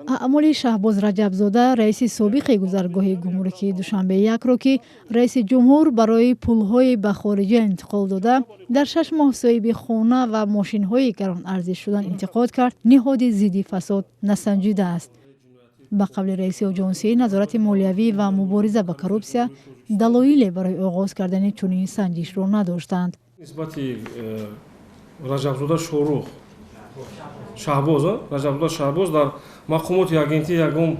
اعمال شهباز رجبزاده رئیس سابق گذرگاه گمرکی دوشنبه یک را که رئیس جمهور برای پولهای به خارج انتقال داده در 6 ماه صاحب خانه و ماشین های گران ارزش شدن انتقاد کرد نهاد ضد فساد نسنجیده است. به قبل رئیس آژانسی نظارت مالیوی و مبارزه با کروپسیا دلایلی برای آغاز کردن چنین سنجش را نداشتند. نسبت رجبزاده شوروخ شهباز رجبزاده شهباز در مقامات агенти ягон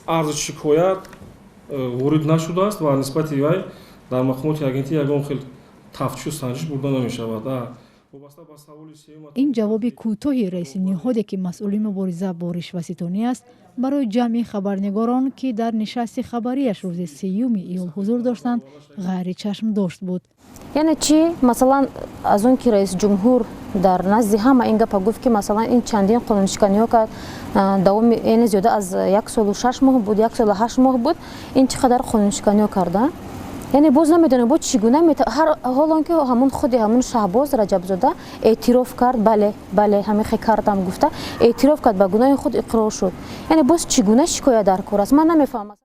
арз шикоят ворид нашудааст ва нисбати вай дар мақомоти агенти ягон хел тафтишу санҷиш бурда намешавад. این جواب کوتاه رئیس نهادی که مسئول مبارزه با رشوه‌ستانی است برای جمع خبرنگاران که در نشست خبریش روز 3 ایول حضور داشتند غیر چشم داشت بود. یعنی چی؟ مثلا از اون که رئیس جمهور در نزد همه این گپ گفت که مثلا این چندین قانونشکنی‌ها که دوام این زیاده از 1 سال و 6 ماه بود 1 سال و 8 ماه بود این چقدر قانونشکنی‌ها کرده؟ یعنی باز نمیدونم بود چگونه هر حالان که همون خودی همون شهباز رجبزاده اعتراف کرد بله همین کردم گفته اعتراف کرد به گناه خود اقرار شد. یعنی باز چگونه شکایت در کار است من نمیفهمم.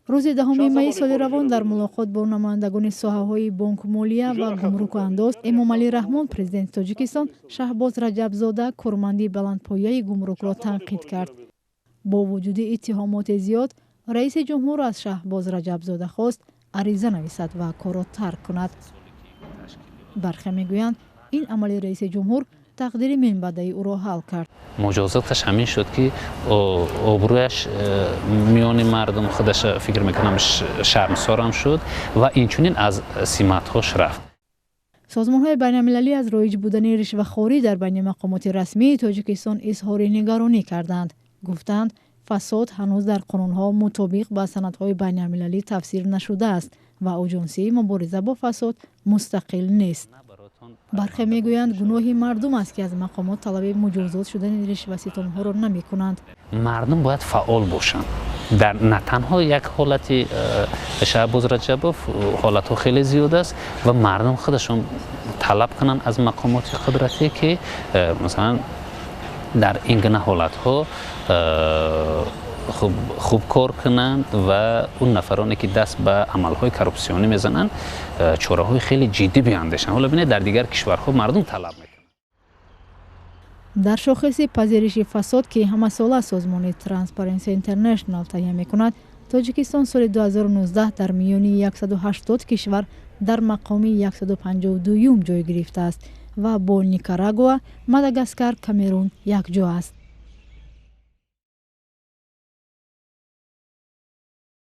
روز 10 می سال روان در ملاقات با نمایندگان ساحه‌های بانک مالیه و گمرک و اندوز امامعلی رحمان پرزیدنت تاجیکستان شهباز رجبزاده کارمندی بلندپایه گمرک را تنقید کرد. با وجود اتهامات زیاد رئیس جمهور از شهباز رجبزاده خواست عریضه نویسد و کار را ترک کند. برخی میگویند این عمل رئیس جمهور تقدیر منبعده او را حل کرد. مجازاتش همین شد که آبرویش میان مردم خودش فکر میکنم شرمسارم شد و اینچنین از سمت‌هاش رفت. سازمان‌های بین‌المللی از رایج بودن رشوه‌خواری در بین مقامات رسمی تاجیکستان اظهار نگرانی کردند. گفتند فساد هنوز در قانون‌ها مطابق با سندهای بین‌المللی تفسیر نشده است و آژانسی مبارزه با فساد مستقل نیست. برخی میگویند گناه مردم است که از مقامات طلب مجازات شدن رشوه‌ستان‌ها را نمی‌کنند. مردم باید فعال باشند. در نه تنها یک حالتی شهباز رجبوف حالت‌ها خیلی زیاد است و مردم خودشون طلب کنند از مقامات قدرتی که مثلا در این گونه حالت‌ها خوب کار کنند و اون نفرانی که دست به عمل‌های کروپسیونی میزنند چاره‌های خیلی جدی بیاندیشند. حالا ببینید در دیگر کشورها مردم طلب میکنند. در شاخص پذیرش فساد که همساله سازمان ترانسپرنسی اینترنشنال تهیه میکند تاجیکستان سال 2019 در میان 180 کشور در مقام 152م جای گرفته است و با نیکاراگوآ، ماداگاسکار، کامرون یک جا است.